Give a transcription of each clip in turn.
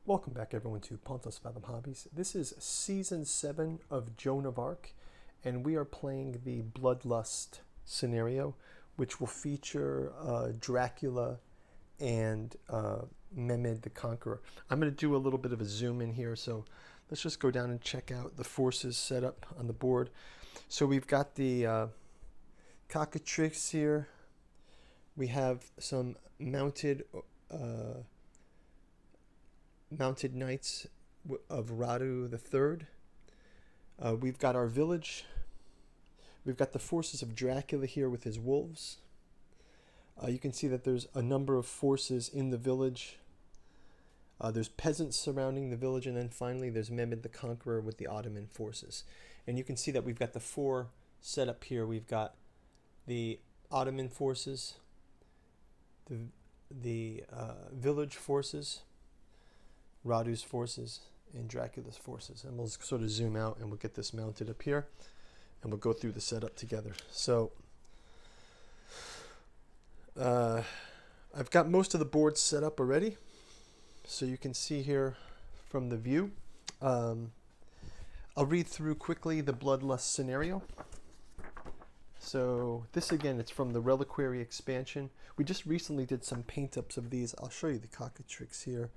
Welcome back everyone to Pontus Fathom Hobbies. This is Season 7 of Joan of Arc, and we are playing the Bloodlust scenario, which will feature Dracula and Mehmed the Conqueror. I'm going to do a little bit of a zoom in here, so let's just go down and check out the forces set up on the board. So we've got the cockatrice here. We have some mounted knights of Radu III. We've got our village. We've got the forces of Dracula here with his wolves. You can see that there's a number of forces in the village. There's peasants surrounding the village, and then finally there's Mehmed the Conqueror with the Ottoman forces. And you can see that we've got the four set up here. We've got the Ottoman forces, the village forces, Radu's forces, and Dracula's forces. And we'll sort of zoom out and we'll get this mounted up here and we'll go through the setup together. So I've got most of the boards set up already, so you can see here from the view. I'll read through quickly the Bloodlust scenario. So this again, it's from the Reliquary expansion. We just recently did some paint ups of these. I'll show you the cockatrice here.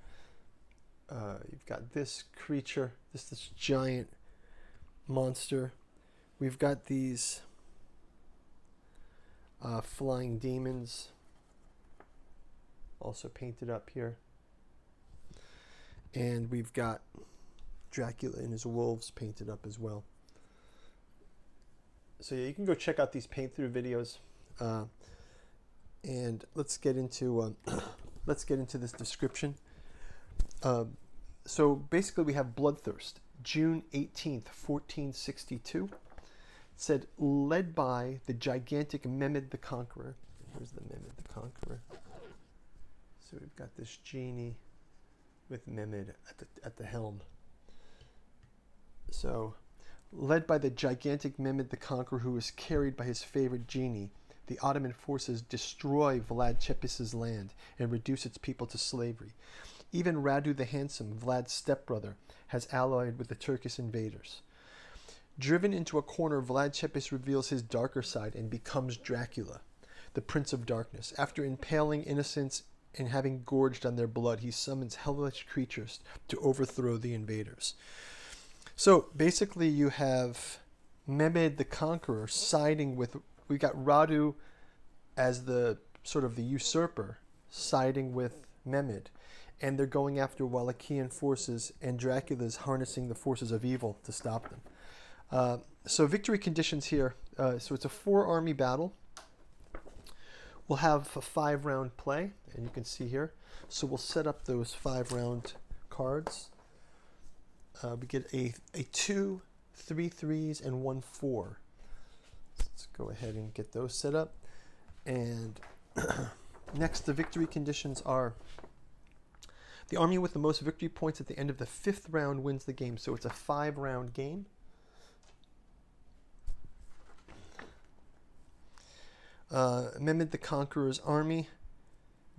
You've got this creature, this giant monster. We've got these flying demons also painted up here. And we've got Dracula and his wolves painted up as well. So yeah, you can go check out these paint through videos. And let's get into this description. So basically we have Bloodthirst, June 18th, 1462. It said, led by the gigantic Mehmed the Conqueror. Here's the Mehmed the Conqueror. So we've got this genie with Mehmed at the helm. So, led by the gigantic Mehmed the Conqueror, who is carried by his favorite genie, the Ottoman forces destroy Vlad Tepes' land and reduce its people to slavery. Even Radu the Handsome, Vlad's stepbrother, has allied with the Turkish invaders. Driven into a corner, Vlad Tepes reveals his darker side and becomes Dracula, the Prince of Darkness. After impaling innocents and having gorged on their blood, he summons hellish creatures to overthrow the invaders. So basically you have Mehmed the Conqueror siding with, we got Radu as the sort of the usurper siding with Mehmed. And they're going after Wallachian forces, and Dracula's harnessing the forces of evil to stop them. So victory conditions here. So it's a 4-army battle. We'll have a 5-round play, and you can see here. So we'll set up those 5-round cards. We get a 2, 3 3s, and 1 4. Let's go ahead and get those set up. And next, the victory conditions are: the army with the most victory points at the end of the 5th round wins the game. So it's a 5-round game. Mehmed the Conqueror's army,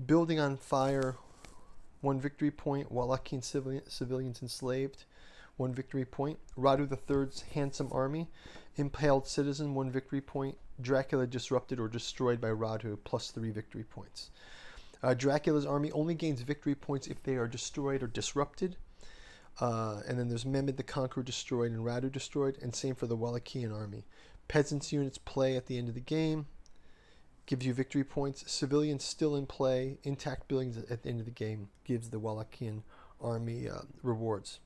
building on fire, 1 victory point. Wallachian civilians enslaved, 1 victory point. Radu III's handsome army, impaled citizen, 1 victory point. Dracula disrupted or destroyed by Radu, plus 3 victory points. Dracula's army only gains victory points if they are destroyed or disrupted. And then there's Mehmed the Conqueror destroyed and Radu destroyed, and same for the Wallachian army. Peasants units play at the end of the game, gives you victory points. Civilians still in play, intact buildings at the end of the game, gives the Wallachian army rewards.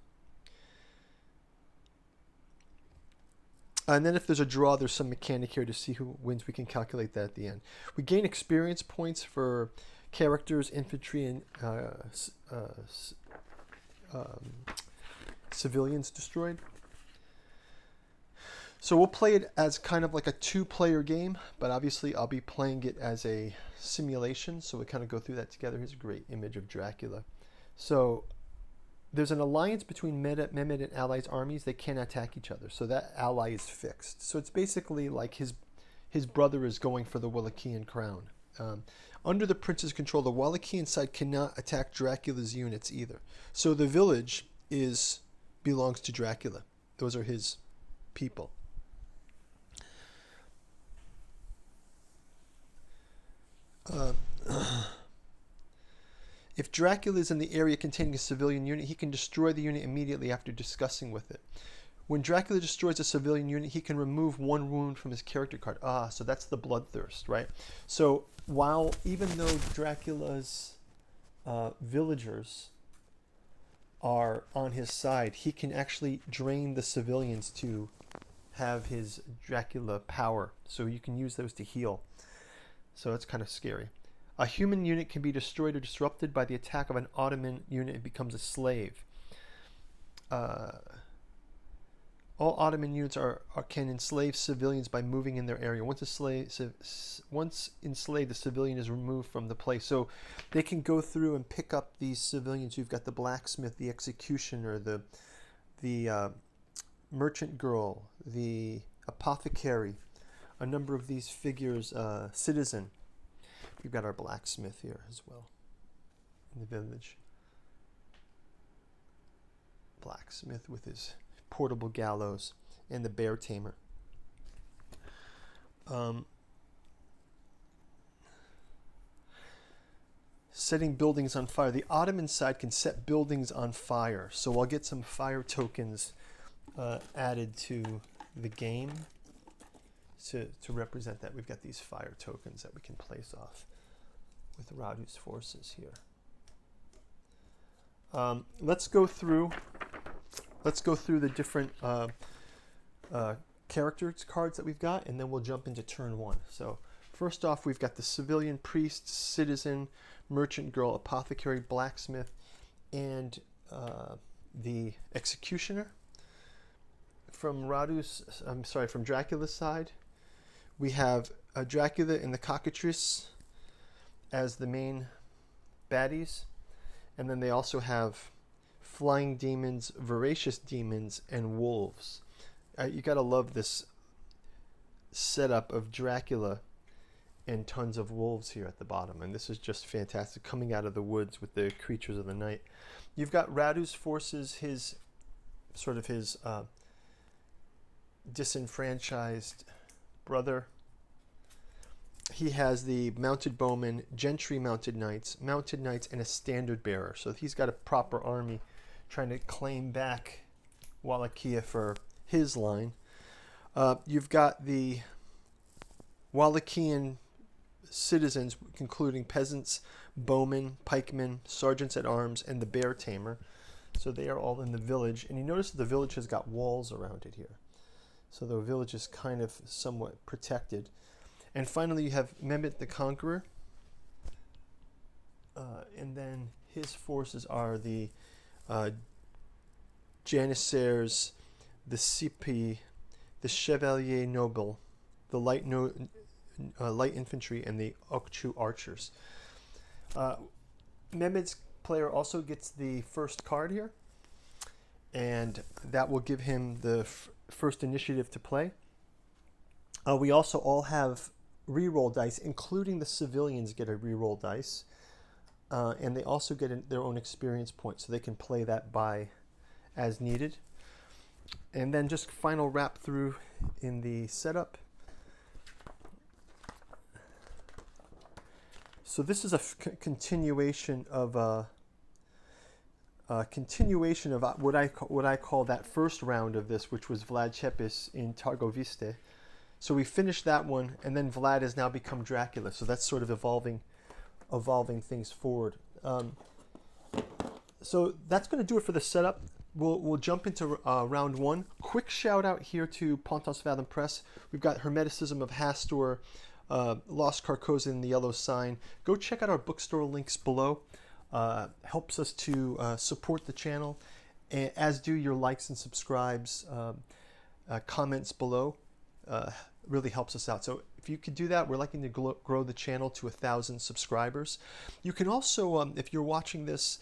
And then if there's a draw, there's some mechanic here to see who wins. We can calculate that at the end. We gain experience points for characters, infantry, and civilians destroyed. So we'll play it as kind of like a 2-player game, but obviously I'll be playing it as a simulation, so we kind of go through that together. Here's a great image of Dracula. So there's an alliance between Mehmed and allies' armies. They can't attack each other, so that ally is fixed. So it's basically like his brother is going for the Wallachian crown. Under the prince's control, the Wallachian side cannot attack Dracula's units either. So the village belongs to Dracula. Those are his people. If Dracula is in the area containing a civilian unit, he can destroy the unit immediately after discussing with it. When Dracula destroys a civilian unit, he can remove 1 wound from his character card. So that's the Bloodthirst, right? So even though Dracula's villagers are on his side, he can actually drain the civilians to have his Dracula power. So you can use those to heal. So it's kind of scary. A human unit can be destroyed or disrupted by the attack of an Ottoman unit and becomes a slave. All Ottoman units can enslave civilians by moving in their area. Once enslaved, the civilian is removed from the place. So they can go through and pick up these civilians. You've got the blacksmith, the executioner, the merchant girl, the apothecary, a number of these figures, citizen. We've got our blacksmith here as well in the village. Blacksmith with his portable gallows and the bear tamer. Setting buildings on fire. The Ottoman side can set buildings on fire. So I'll get some fire tokens added to the game to represent that. We've got these fire tokens that we can place off with Radu's forces here. Let's go through the different characters cards that we've got, and then we'll jump into turn 1. So first off, we've got the civilian, priest, citizen, merchant girl, apothecary, blacksmith, and the executioner. From Dracula's side, we have Dracula and the cockatrice as the main baddies, and then they also have flying demons, voracious demons, and wolves. You gotta love this setup of Dracula and tons of wolves here at the bottom, and this is just fantastic, coming out of the woods with the creatures of the night. You've got Radu's forces, his disenfranchised brother. He has the mounted bowmen, gentry mounted knights, and a standard bearer. So he's got a proper army trying to claim back Wallachia for his line. You've got the Wallachian citizens, including peasants, bowmen, pikemen, sergeants at arms, and the bear tamer. So they are all in the village. And you notice that the village has got walls around it here. So the village is kind of somewhat protected. And finally, you have Mehmet the Conqueror. And then his forces are the Janissaires, the Sipi, the Chevalier Noble, the light infantry, and the Okchu archers. Mehmet's player also gets the first card here, and that will give him the first initiative to play. We also all have reroll dice, including the civilians get a reroll dice, and they also get their own experience points, so they can play that by as needed. And then just final wrap through in the setup. So this is a continuation of what I call that first round of this, which was Vlad Chepis in Targoviste. So we finished that one, and then Vlad has now become Dracula. So that's sort of evolving things forward. So that's going to do it for the setup. We'll jump into round 1. Quick shout out here to Pontos Fathom Press. We've got Hermeticism of Hastur, Lost Carcosa in the Yellow Sign. Go check out our bookstore links below. Helps us to support the channel, as do your likes and subscribes, comments below. Really helps us out. So if you could do that, we're looking to grow the channel to 1,000 subscribers. You can also, if you're watching this,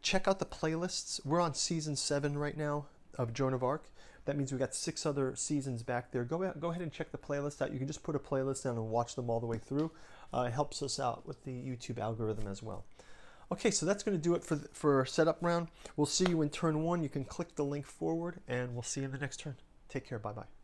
check out the playlists. We're on season 7 right now of Joan of Arc, That means we got 6 other seasons back there. Go ahead and check the playlist out. You can just put a playlist down and watch them all the way through. It helps us out with the YouTube algorithm as well. Okay, so that's going to do it for our setup round. We'll see you in turn 1. You can click the link forward, and we'll see you in the next turn. Take care. Bye-bye.